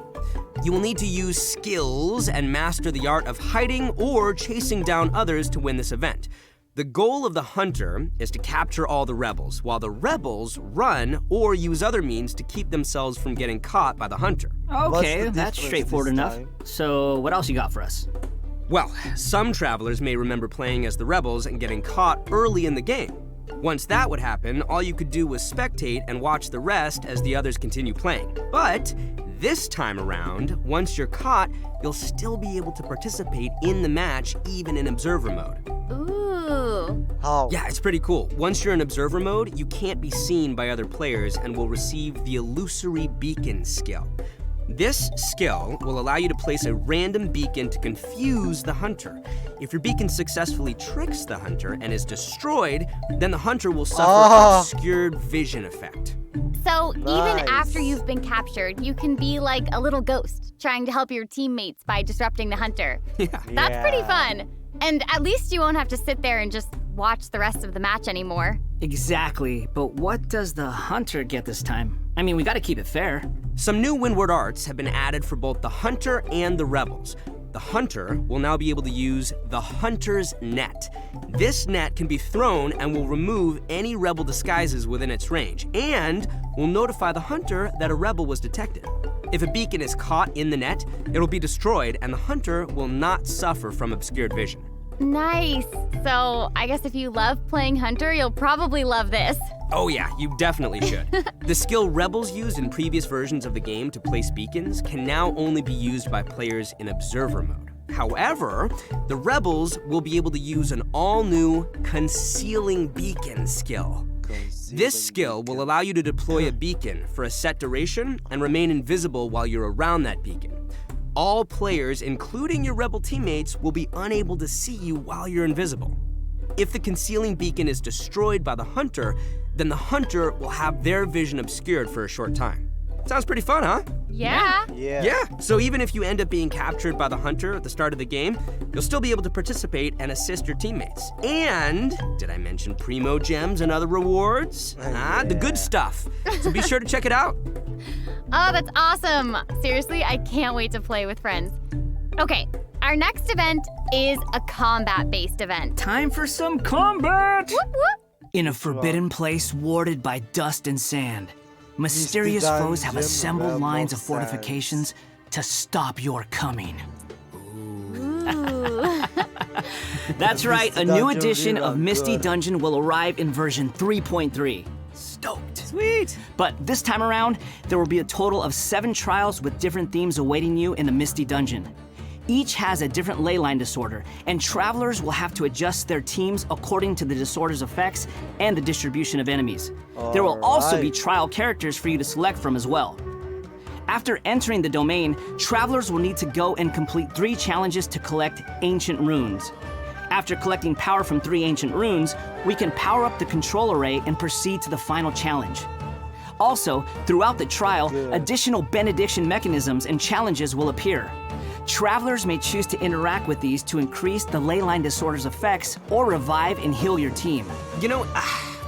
You will need to use skills and master the art of hiding or chasing down others to win this event. The goal of the Hunter is to capture all the Rebels, while the Rebels run or use other means to keep themselves from getting caught by the Hunter. Okay, that's straightforward enough. So what else you got for us? Well, some travelers may remember playing as the Rebels and getting caught early in the game. Once that would happen, all you could do was spectate and watch the rest as the others continue playing. But this time around, once you're caught, you'll still be able to participate in the match even in observer mode. Ooh. How? Yeah, it's pretty cool. Once you're in observer mode, you can't be seen by other players and will receive the illusory beacon skill. This skill will allow you to place a random beacon to confuse the Hunter. If your beacon successfully tricks the Hunter and is destroyed, then the Hunter will suffer obscured vision effect. So even after you've been captured, you can be like a little ghost, trying to help your teammates by disrupting the Hunter. Yeah. That's pretty fun. And at least you won't have to sit there and just watch the rest of the match anymore. Exactly, but what does the Hunter get this time? I mean, we gotta keep it fair. Some new Windward arts have been added for both the Hunter and the Rebels. The Hunter will now be able to use the Hunter's Net. This net can be thrown and will remove any Rebel disguises within its range, and will notify the Hunter that a Rebel was detected. If a beacon is caught in the net, it'll be destroyed and the Hunter will not suffer from obscured vision. Nice. So I guess if you love playing Hunter, you'll probably love this. Oh yeah, you definitely should. The skill Rebels used in previous versions of the game to place beacons can now only be used by players in observer mode. However, the Rebels will be able to use an all-new Concealing Beacon skill. This skill will allow you to deploy a beacon for a set duration and remain invisible while you're around that beacon. All players, including your Rebel teammates, will be unable to see you while you're invisible. If the Concealing Beacon is destroyed by the Hunter, then the Hunter will have their vision obscured for a short time. Sounds pretty fun, huh? Yeah. Yeah, so even if you end up being captured by the Hunter at the start of the game, you'll still be able to participate and assist your teammates. And, did I mention Primo Gems and other rewards? The good stuff. So be sure to check it out. Oh, that's awesome. Seriously, I can't wait to play with friends. Okay, our next event is a combat-based event. Time for some combat! Whoop, whoop. In a forbidden place warded by dust and sand, mysterious foes have assembled lines of fortifications to stop your coming. That's right, a new edition of Misty Dungeon will arrive in version 3.3. Stoked. Sweet. But this time around, there will be a total of 7 trials with different themes awaiting you in the Misty Dungeon. Each has a different leyline disorder, and travelers will have to adjust their teams according to the disorder's effects and the distribution of enemies. There will also be trial characters for you to select from as well. After entering the domain, travelers will need to go and complete 3 challenges to collect ancient runes. After collecting power from 3 ancient runes, we can power up the control array and proceed to the final challenge. Also, throughout the trial, additional benediction mechanisms and challenges will appear. Travelers may choose to interact with these to increase the leyline disorder's effects or revive and heal your team. You know,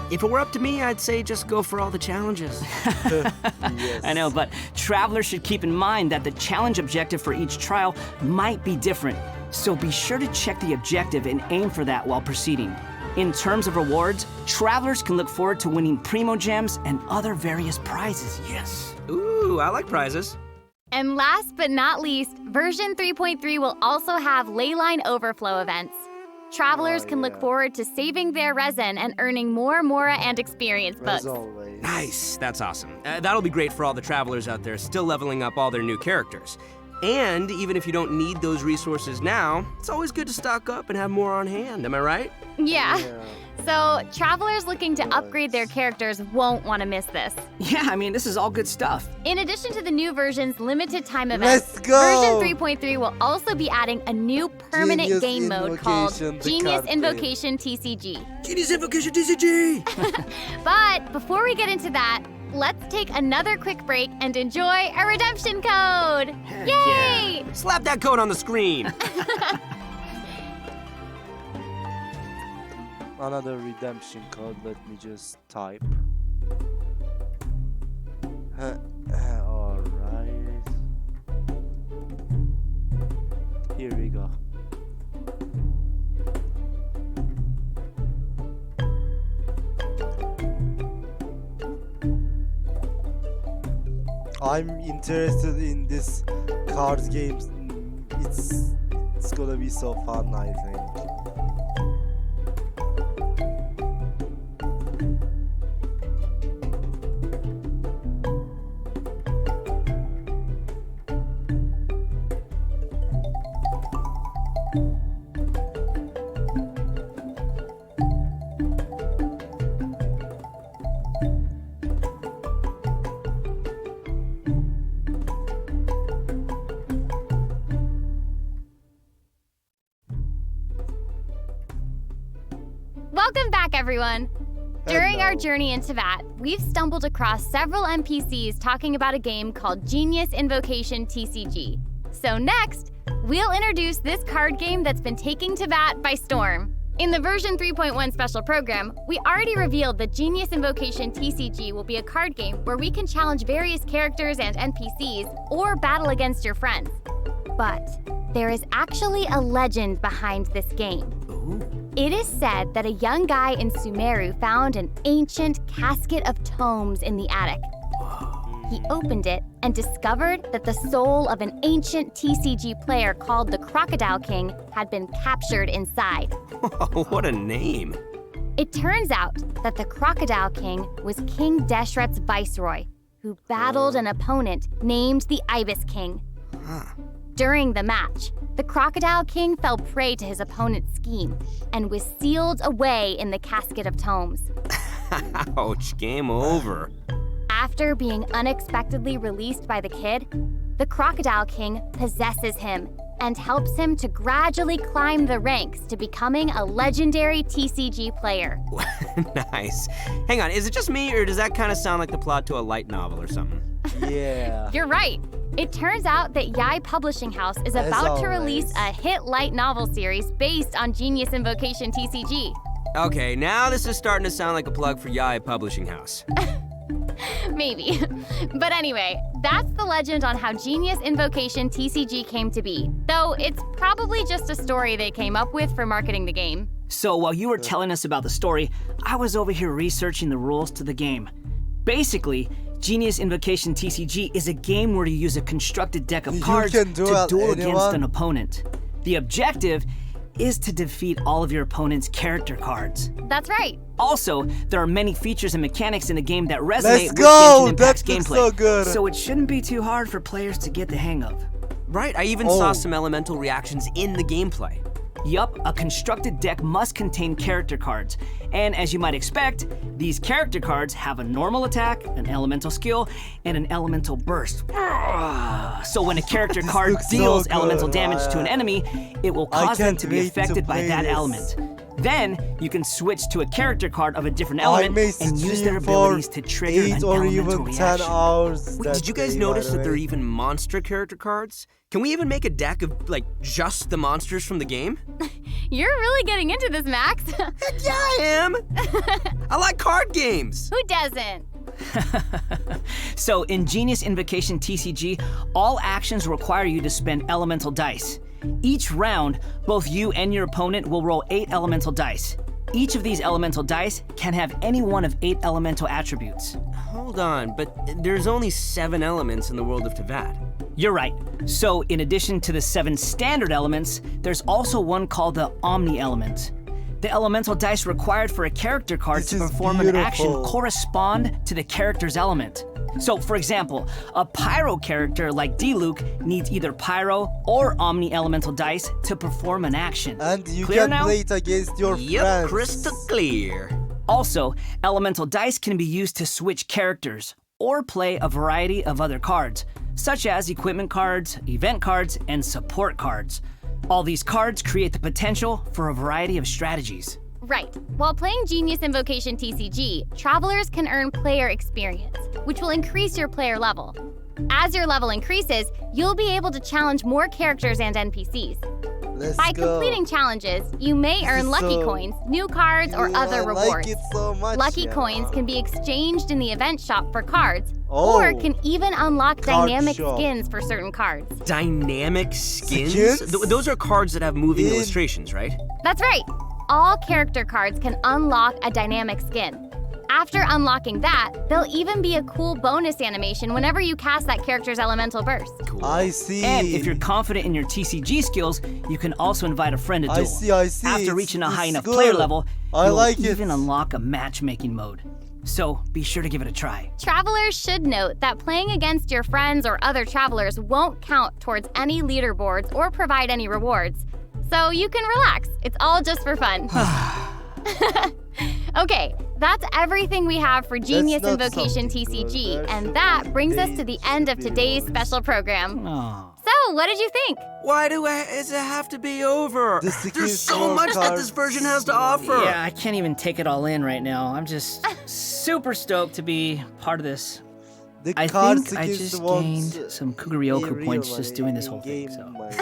If it were up to me, I'd say just go for all the challenges. Yes. I know, but travelers should keep in mind that the challenge objective for each trial might be different. So be sure to check the objective and aim for that while proceeding. In terms of rewards, travelers can look forward to winning Primo Gems and other various prizes. Yes. Ooh, I like prizes. And last but not least, version 3.3 will also have leyline overflow events. Travelers can look forward to saving their resin and earning more Mora and experience books. As always. Nice, that's awesome. That'll be great for all the travelers out there still leveling up all their new characters. And even if you don't need those resources now, it's always good to stock up and have more on hand, am I right? Yeah. So travelers looking to upgrade their characters won't want to miss this. Yeah, I mean, this is all good stuff. In addition to the new version's limited time events, Let's go! version 3.3 will also be adding a new permanent Genius game mode called Invocation, the Genius card game. Invocation TCG. Genius Invocation TCG! But before we get into that, let's take another quick break and enjoy a redemption code! Heck Yay! yeah. Slap that code on the screen! Another redemption code, let me just type. Alright. Here we go. I'm interested in this cards games. It's gonna be so fun, I think. Welcome back, everyone! During our Hello. journey into VAT, we've stumbled across several NPCs talking about a game called Genius Invocation TCG. So next, we'll introduce this card game that's been taking to VAT by storm. In the version 3.1 special program, we already revealed that Genius Invocation TCG will be a card game where we can challenge various characters and NPCs or battle against your friends. But there is actually a legend behind this game. It is said that a young guy in Sumeru found an ancient casket of tomes in the attic. He opened it and discovered that the soul of an ancient TCG player called the Crocodile King had been captured inside. What a name. It turns out that the Crocodile King was King Deshret's viceroy, who battled an opponent named the Ibis King. During the match, the Crocodile King fell prey to his opponent's scheme and was sealed away in the casket of tomes. Ouch, game over. After being unexpectedly released by the kid, the Crocodile King possesses him and helps him to gradually climb the ranks to becoming a legendary TCG player. Nice. Hang on, is it just me, or does that kind of sound like the plot to a light novel or something? Yeah. You're right. It turns out that Yai Publishing House is As about to always. release a hit light novel series based on Genius Invocation TCG. Okay, now this is starting to sound like a plug for Yai Publishing House. Maybe. But anyway, that's the legend on how Genius Invocation TCG came to be. Though it's probably just a story they came up with for marketing the game. So while you were telling us about the story, I was over here researching the rules to the game. Basically, Genius Invocation TCG is a game where you use a constructed deck of You cards can to duel duel against anyone. an opponent. The objective is to defeat all of your opponent's character cards. That's right. Also, there are many features and mechanics in the game that resonate Let's with go! Genshin Impact's That looks gameplay. so good. So it shouldn't be too hard for players to get the hang of. Right, I even Oh. saw some elemental reactions in the gameplay. Yup, a constructed deck must contain character cards. And as you might expect, these character cards have a normal attack, an elemental skill, and an elemental burst. So when a character card looks so deals good. elemental damage to an enemy, it will I cause them can't to be wait to affected by play that this. element. Then you can switch to a character card of a different I element may and use their stream for abilities to trigger 8 an or elemental even 10 reaction. hours. Wait, did you guys notice that there are even monster character cards? Can we even make a deck of, like, just the monsters from the game? You're really getting into this, Max. Heck yeah, I am! I like card games! Who doesn't? So in Genius Invocation TCG, all actions require you to spend elemental dice. Each round, both you and your opponent will roll 8 elemental dice. Each of these elemental dice can have any one of 8 elemental attributes. Hold on, but there's only 7 elements in the world of Teyvat. You're right. So in addition to the 7 standard elements, there's also one called the Omni element. The elemental dice required for a character card to perform an action correspond to the character's element. So, for example, a Pyro character like D-Luke needs either Pyro or Omni elemental dice to perform an action. And you Clear can now? play it against your Yep, friends. crystal clear. Also, elemental dice can be used to switch characters or play a variety of other cards, such as equipment cards, event cards, and support cards. All these cards create the potential for a variety of strategies. Right. While playing Genius Invocation TCG, travelers can earn player experience, which will increase your player level. As your level increases, you'll be able to challenge more characters and NPCs. By completing challenges, you may earn lucky coins, new cards, or other rewards. Like it so much, Lucky coins can be exchanged in the event shop for cards, Oh. or can even unlock Card dynamic shop. skins for certain cards. Dynamic skins? Skins? Those are cards that have moving illustrations, right? That's right. All character cards can unlock a dynamic skin. After unlocking that, there'll even be a cool bonus animation whenever you cast that character's elemental burst. Cool. I see. And if you're confident in your TCG skills, you can also invite a friend to duel. I see. After reaching a high It's enough good. player level, I you'll like it. even unlock a matchmaking mode. So be sure to give it a try. Travelers should note that playing against your friends or other travelers won't count towards any leaderboards or provide any rewards. So you can relax. It's all just for fun. Okay, that's everything we have for Genius not Invocation something good. TCG, There and should that be brings us days to the end of should be today's yours. special program. Aw. So, what did you think? Why does it have to be over? The secret There's so much that this version has to offer. Yeah, I can't even take it all in right now. I'm just super stoked to be part of this. The I card think I skins just won't gained some be Kuguryoku real points money, just doing this whole thing. in-game So. money.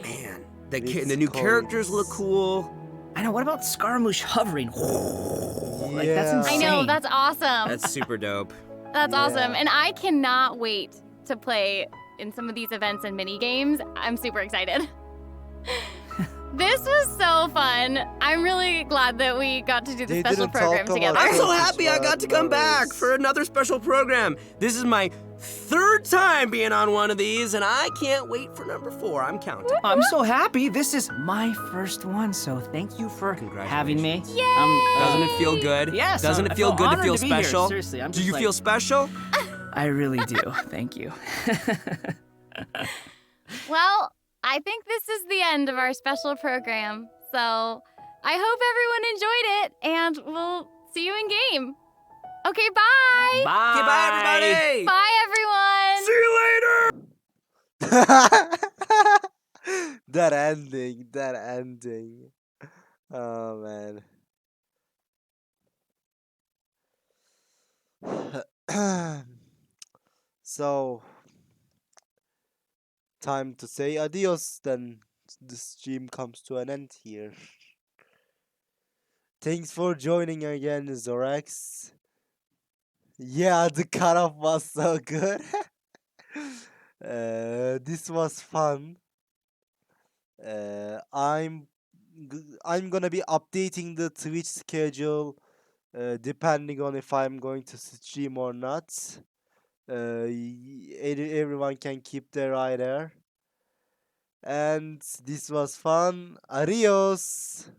Man, the It's new coins. characters look cool. I know. What about Scaramouche hovering? Like that's Yeah. insane. I know, that's awesome. That's super dope. That's Yeah. awesome. And I cannot wait to play in some of these events and mini games. I'm super excited. This was so fun. I'm really glad that we got to do the They special didn't talk program about together. I'm so That's happy I got to come back for another special program. This is my 3rd time being on one of these, and I can't wait for number 4. I'm counting. I'm so happy. This is my first one, so thank you for having me. Doesn't it feel good? Yes. Doesn't I it feel good to honored feel be here. special? Seriously, I'm Do just you like- feel special? I really do. Thank you. Well, I think this is the end of our special program. So I hope everyone enjoyed it, and we'll see you in game. Okay, bye. Bye. Okay, bye, everybody. Bye, everyone. See you later. That ending. Oh man. So, time to say adios then. The stream comes to an end here. Thanks for joining again, Zorax. Yeah, the cutoff was so good. This was fun. I'm gonna be updating the Twitch schedule depending on if I'm going to stream or not. Everyone can keep their eye there. And this was fun. Adios.